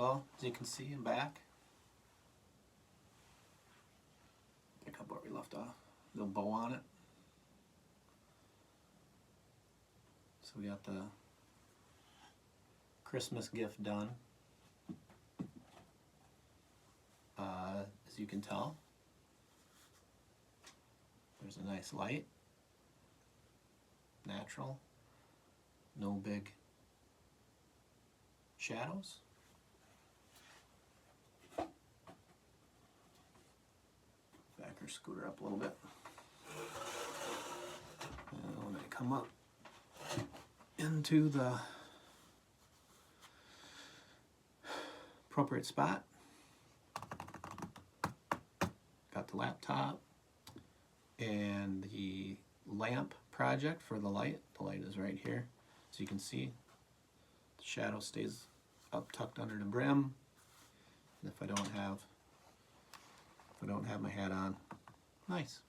well, as you can see in back. Pick up where we left off. Little bow on it. So we got the Christmas gift done. As you can tell, there's a nice light. Natural. No big shadows. Back our scooter up a little bit. And when I come up into the appropriate spot, got the laptop and the lamp project for the light. The light is right here. So you can see the shadow stays up tucked under the brim. And if I don't have my hat on, nice.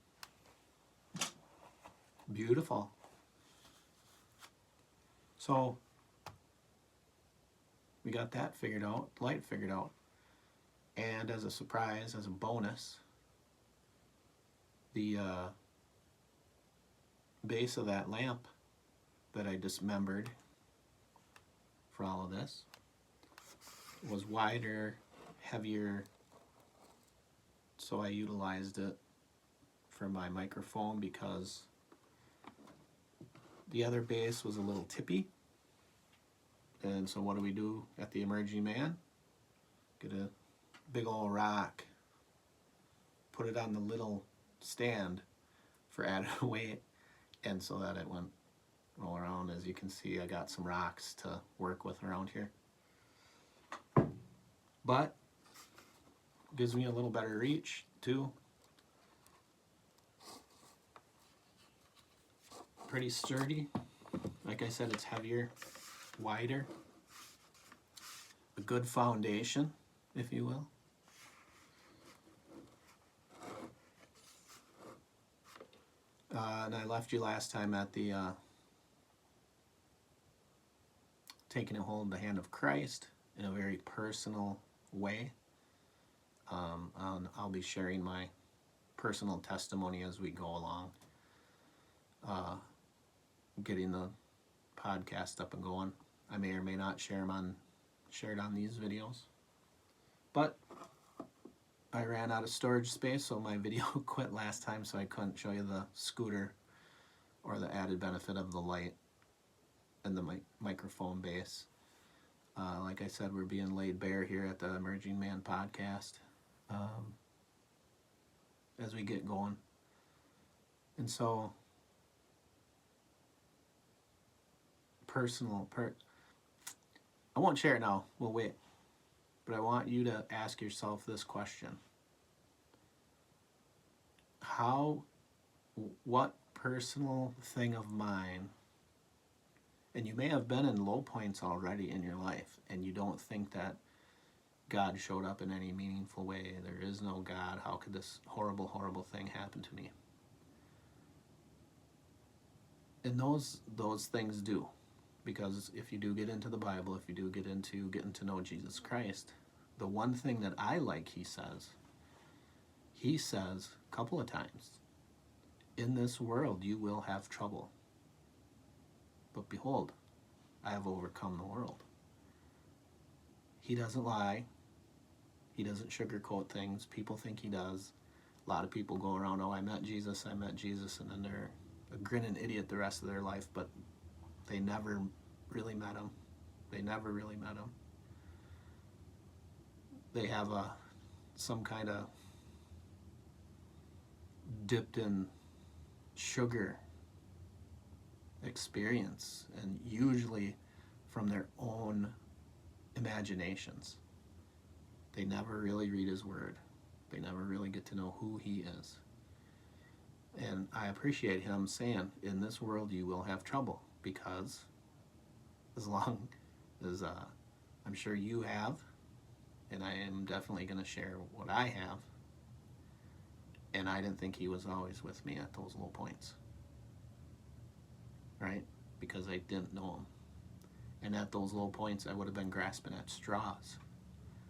Beautiful. So we got that figured out, light figured out. And as a surprise, as a bonus, the base of that lamp that I dismembered for all of this was wider, heavier, so I utilized it for my microphone because the other base was a little tippy. And so what do we do at the Emerging Man? Get a big old rock, put it on the little stand for added weight, and so that it went roll around. As you can see, I got some rocks to work with around here, but gives me a little better reach too. Pretty sturdy. Like I said, it's heavier, wider, a good foundation, if you will. And I left you last time at the taking a hold of the hand of Christ in a very personal way. I'll be sharing my personal testimony as we go along, getting the podcast up and going. I may or may not share it on these videos, but I ran out of storage space, so my video quit last time, so I couldn't show you the scooter or the added benefit of the light and the microphone base. Like I said, we're being laid bare here at the Emerging Man podcast as we get going. And so, I won't share it now, we'll wait. But I want you to ask yourself this question. What personal thing of mine, and you may have been in low points already in your life, and you don't think that God showed up in any meaningful way. There is no God. How could this horrible, horrible thing happen to me? And those things do. Because if you do get into the Bible, if you do get into getting to know Jesus Christ, the one thing that I like, he says a couple of times, in this world you will have trouble. But behold, I have overcome the world. He doesn't lie. He doesn't sugarcoat things. People think he does. A lot of people go around, oh, I met Jesus, and then they're a grinning idiot the rest of their life, but they never really met him. They have some kind of dipped in sugar experience, and usually from their own imaginations. They never really read his word. They never really get to know who he is. And I appreciate him saying, in this world you will have trouble, because as long as I'm sure you have, and I am definitely going to share what I have, and I didn't think he was always with me at those low points, right? Because I didn't know him. And at those low points I would have been grasping at straws.